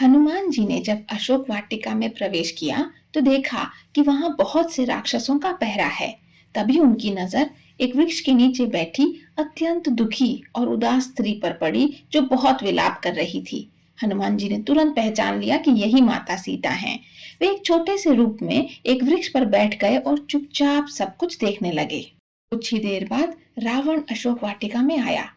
हनुमान जी ने जब अशोक वाटिका में प्रवेश किया तो देखा कि वहां बहुत से राक्षसों का पहरा है। तभी उनकी नजर एक वृक्ष के नीचे बैठी अत्यंत दुखी और उदास स्त्री पर पड़ी जो बहुत विलाप कर रही थी। हनुमान जी ने तुरंत पहचान लिया कि यही माता सीता हैं। वे एक छोटे से रूप में एक वृक्ष पर बैठ गए और चुपचाप सब कुछ देखने लगे। कुछ ही देर बाद रावण अशोक वाटिका में आया।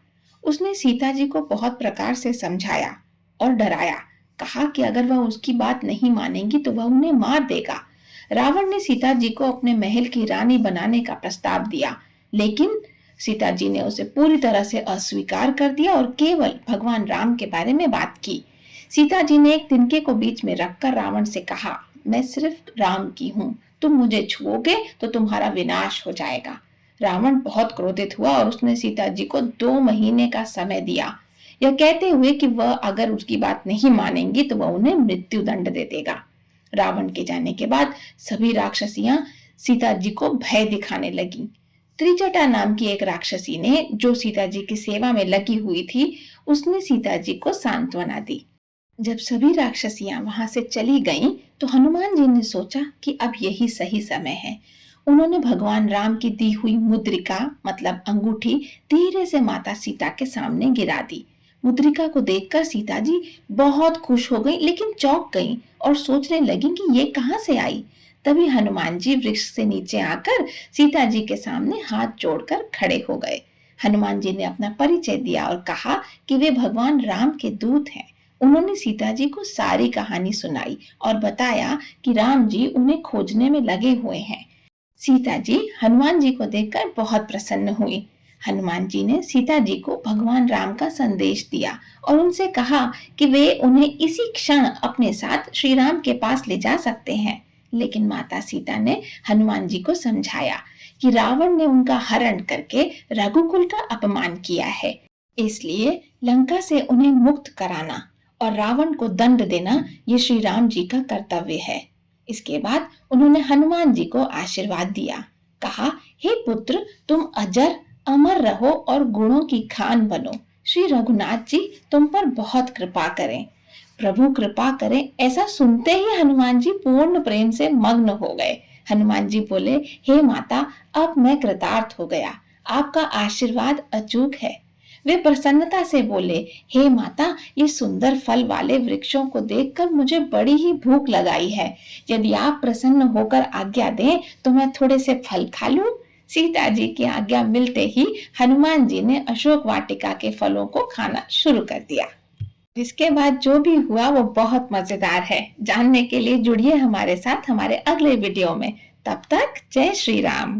उसने सीता जी को बहुत प्रकार से समझाया और डराया। कहा कि अगर वह उसकी बात नहीं मानेंगी तो वह उन्हें मार देगा। रावण ने सीता जी को अपने महल की रानी बनाने का प्रस्ताव दिया, लेकिन सीता जी ने उसे पूरी तरह से अस्वीकार कर दिया और केवल भगवान राम के बारे में बात की। सीता जी ने एक तिनके को बीच में रखकर रावण से कहा, मैं सिर्फ राम की हूँ, तुम मुझे छुओगे तो तुम्हारा विनाश हो जाएगा। रावण बहुत क्रोधित हुआ और उसने सीता जी को 2 महीने का समय दिया, यह कहते हुए कि वह अगर उसकी बात नहीं मानेंगी तो वह उन्हें मृत्यु दंड दे देगा। रावण के जाने के बाद सभी राक्षसियां सीता जी को भय दिखाने लगी। त्रिजटा नाम की एक राक्षसी ने, जो सीता जी की सेवा में लगी हुई थी, उसने सीता जी को सांत्वना दी। जब सभी राक्षसियां वहां से चली गईं, तो हनुमान जी ने सोचा कि अब यही सही समय है। उन्होंने भगवान राम की दी हुई मुद्रिका मतलब अंगूठी धीरे से माता सीता के सामने गिरा दी। मुद्रिका को देखकर सीता जी बहुत खुश हो गई, लेकिन चौंक गईं और सोचने लगी कि ये कहां से आई। तभी हनुमान जी वृक्ष से नीचे आकर सीता जी के सामने हाथ जोड़कर खड़े हो गए। हनुमान जी ने अपना परिचय दिया और कहा कि वे भगवान राम के दूत हैं। उन्होंने सीता जी को सारी कहानी सुनाई और बताया कि राम जी उन्हें खोजने में लगे हुए हैं। सीता जी हनुमान जी को देखकर बहुत प्रसन्न हुई। हनुमान जी ने सीता जी को भगवान राम का संदेश दिया और उनसे कहा कि वे उन्हें इसी क्षण अपने साथ श्री राम के पास ले जा सकते हैं। लेकिन माता सीता ने हनुमान जी को समझाया कि रावण ने उनका हरण करके रघुकुल का अपमान किया है, इसलिए लंका से उन्हें मुक्त कराना और रावण को दंड देना ये श्री राम जी का कर्तव्य है। इसके बाद उन्होंने हनुमान जी को आशीर्वाद दिया। कहा, हे पुत्र, तुम अजर अमर रहो और गुणों की खान बनो। श्री रघुनाथ जी तुम पर बहुत कृपा करें, प्रभु कृपा करें। ऐसा सुनते ही हनुमान जी पूर्ण प्रेम से मग्न हो गए। हनुमान जी बोले, हे माता, अब मैं कृतार्थ हो गया, आपका आशीर्वाद अचूक है। वे प्रसन्नता से बोले, हे माता, ये सुंदर फल वाले वृक्षों को देखकर मुझे बड़ी ही भूख लगाई है। यदि आप प्रसन्न होकर आज्ञा दें तो मैं थोड़े से फल खा लूं। सीता जी की आज्ञा मिलते ही हनुमान जी ने अशोक वाटिका के फलों को खाना शुरू कर दिया। इसके बाद जो भी हुआ वो बहुत मजेदार है। जानने के लिए जुड़िए हमारे साथ हमारे अगले वीडियो में। तब तक जय श्री राम।